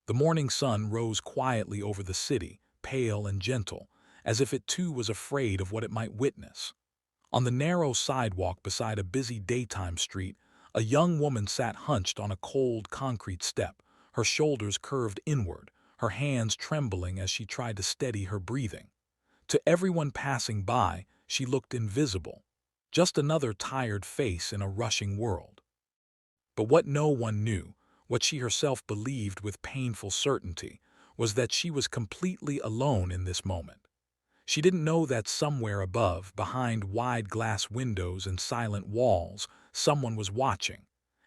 The morning sun rose quietly over the city, pale and gentle, as if it too was afraid of what it might witness. On the narrow sidewalk beside a busy daytime street, a young woman sat hunched on a cold concrete step, her shoulders curved inward, her hands trembling as she tried to steady her breathing. To everyone passing by, she looked invisible, just another tired face in a rushing world. But what no one knew, what she herself believed with painful certainty, was that she was completely alone in this moment. She didn't know that somewhere above, behind wide glass windows and silent walls, someone was watching,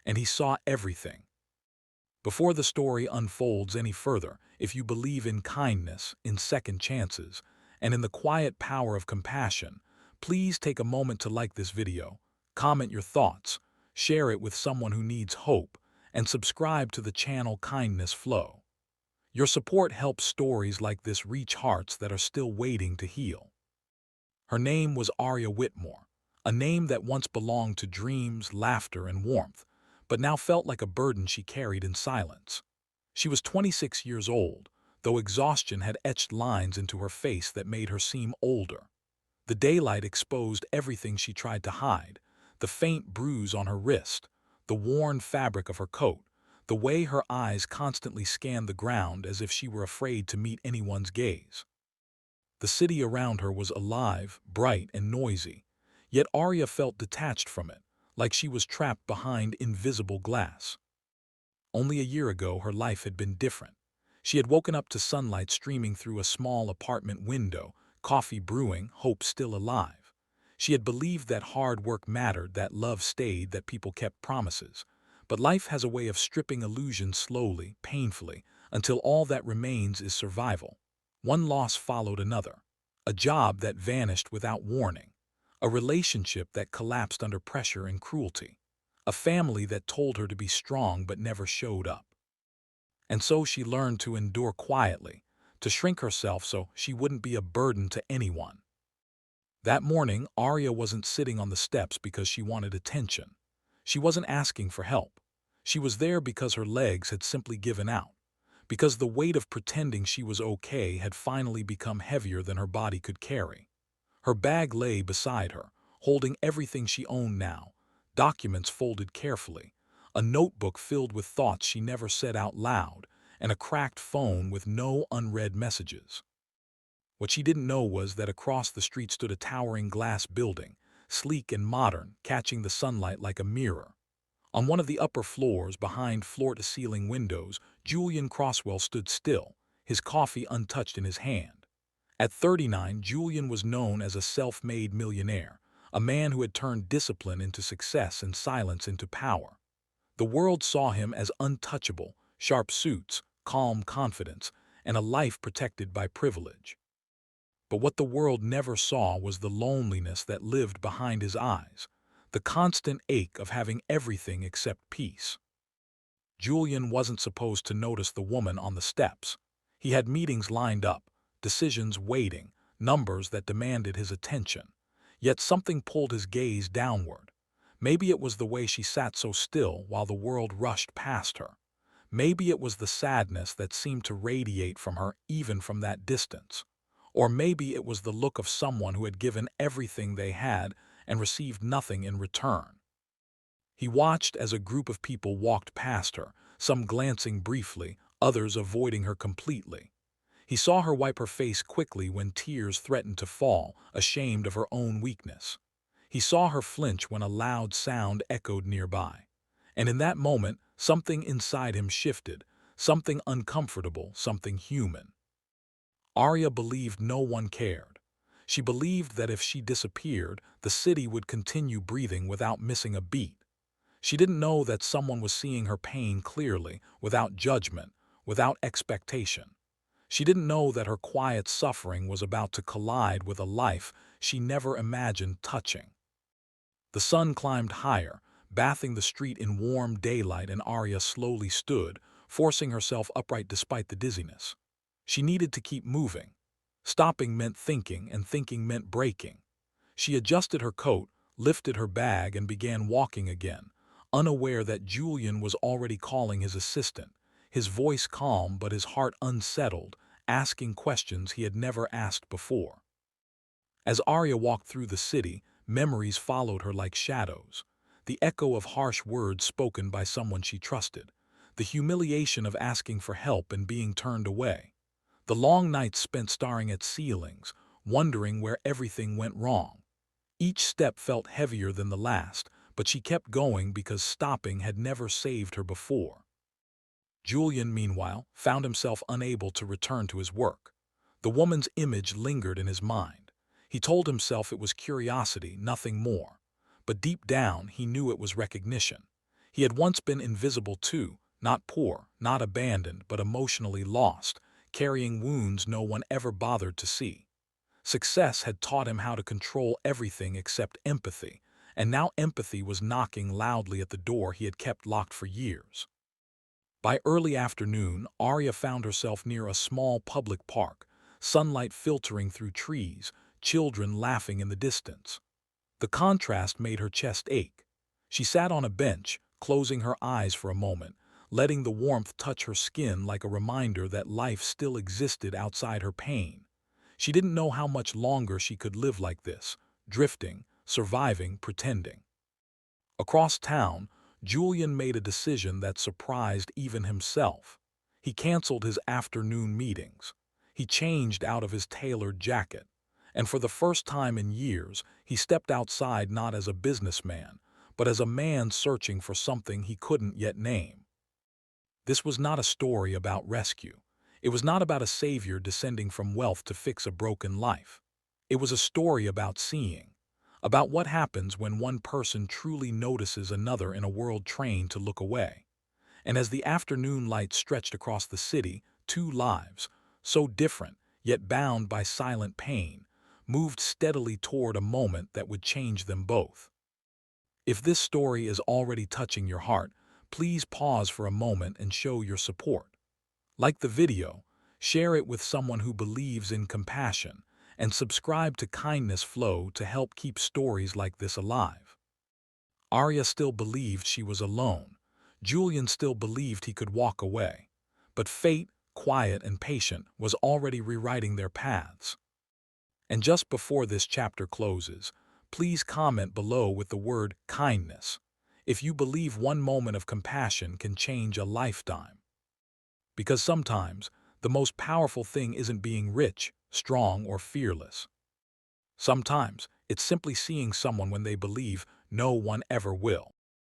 and he saw everything. Before the story unfolds any further, if you believe in kindness, in second chances, and in the quiet power of compassion, please take a moment to like this video, comment your thoughts, share it with someone who needs hope, and subscribe to the channel Kindness Flow. Your support helps stories like this reach hearts that are still waiting to heal. Her name was Aria Whitmore, a name that once belonged to dreams, laughter, and warmth, but now felt like a burden she carried in silence. She was 26 years old, though exhaustion had etched lines into her face that made her seem older. The daylight exposed everything she tried to hide, the faint bruise on her wrist, the worn fabric of her coat, the way her eyes constantly scanned the ground as if she were afraid to meet anyone's gaze. The city around her was alive, bright, and noisy, yet Arya felt detached from it, like she was trapped behind invisible glass. Only a year ago her life had been different. She had woken up to sunlight streaming through a small apartment window, coffee brewing, hope still alive. She had believed that hard work mattered, that love stayed, that people kept promises. But life has a way of stripping illusions slowly, painfully, until all that remains is survival. One loss followed another. A job that vanished without warning. A relationship that collapsed under pressure and cruelty. A family that told her to be strong but never showed up. And so she learned to endure quietly, to shrink herself so she wouldn't be a burden to anyone. That morning, Arya wasn't sitting on the steps because she wanted attention. She wasn't asking for help. She was there because her legs had simply given out, because the weight of pretending she was okay had finally become heavier than her body could carry. Her bag lay beside her, holding everything she owned now, documents folded carefully, a notebook filled with thoughts she never said out loud, and a cracked phone with no unread messages. What she didn't know was that across the street stood a towering glass building, sleek and modern, catching the sunlight like a mirror. On one of the upper floors, behind floor-to-ceiling windows, Julian Croswell stood still, his coffee untouched in his hand. At 39, Julian was known as a self-made millionaire, a man who had turned discipline into success and silence into power. The world saw him as untouchable, sharp suits, calm confidence, and a life protected by privilege. But what the world never saw was the loneliness that lived behind his eyes, the constant ache of having everything except peace. Julian wasn't supposed to notice the woman on the steps. He had meetings lined up, decisions waiting, numbers that demanded his attention. Yet something pulled his gaze downward. Maybe it was the way she sat so still while the world rushed past her. Maybe it was the sadness that seemed to radiate from her even from that distance. Or maybe it was the look of someone who had given everything they had and received nothing in return. He watched as a group of people walked past her, some glancing briefly, others avoiding her completely. He saw her wipe her face quickly when tears threatened to fall, ashamed of her own weakness. He saw her flinch when a loud sound echoed nearby. And in that moment, something inside him shifted, something uncomfortable, something human. Arya believed no one cared. She believed that if she disappeared, the city would continue breathing without missing a beat. She didn't know that someone was seeing her pain clearly, without judgment, without expectation. She didn't know that her quiet suffering was about to collide with a life she never imagined touching. The sun climbed higher, bathing the street in warm daylight, and Arya slowly stood, forcing herself upright despite the dizziness. She needed to keep moving. Stopping meant thinking, and thinking meant breaking. She adjusted her coat, lifted her bag, and began walking again, unaware that Julian was already calling his assistant. his voice calm but his heart unsettled, asking questions he had never asked before. As Arya walked through the city, memories followed her like shadows. The echo of harsh words spoken by someone she trusted, the humiliation of asking for help and being turned away, the long nights spent staring at ceilings, wondering where everything went wrong. Each step felt heavier than the last, but she kept going because stopping had never saved her before. Julian, meanwhile, found himself unable to return to his work. The woman's image lingered in his mind. He told himself it was curiosity, nothing more. But deep down, he knew it was recognition. He had once been invisible too, not poor, not abandoned, but emotionally lost, carrying wounds no one ever bothered to see. Success had taught him how to control everything except empathy, and now empathy was knocking loudly at the door he had kept locked for years. By early afternoon, Arya found herself near a small public park, sunlight filtering through trees, children laughing in the distance. The contrast made her chest ache. She sat on a bench, closing her eyes for a moment, letting the warmth touch her skin like a reminder that life still existed outside her pain. She didn't know how much longer she could live like this, drifting, surviving, pretending. Across town, Julian made a decision that surprised even himself. He canceled his afternoon meetings. He changed out of his tailored jacket. And for the first time in years, he stepped outside not as a businessman, but as a man searching for something he couldn't yet name. This was not a story about rescue. It was not about a savior descending from wealth to fix a broken life. It was a story about seeing, about what happens when one person truly notices another in a world trained to look away. And as the afternoon light stretched across the city, two lives, so different, yet bound by silent pain, moved steadily toward a moment that would change them both. If this story is already touching your heart, please pause for a moment and show your support. Like the video, share it with someone who believes in compassion, and subscribe to Kindness Flow to help keep stories like this alive. Arya still believed she was alone. Julian still believed he could walk away. But fate, quiet and patient, was already rewriting their paths. And just before this chapter closes, please comment below with the word kindness, if you believe one moment of compassion can change a lifetime. Because sometimes, the most powerful thing isn't being rich, strong, or fearless. Sometimes, it's simply seeing someone when they believe no one ever will.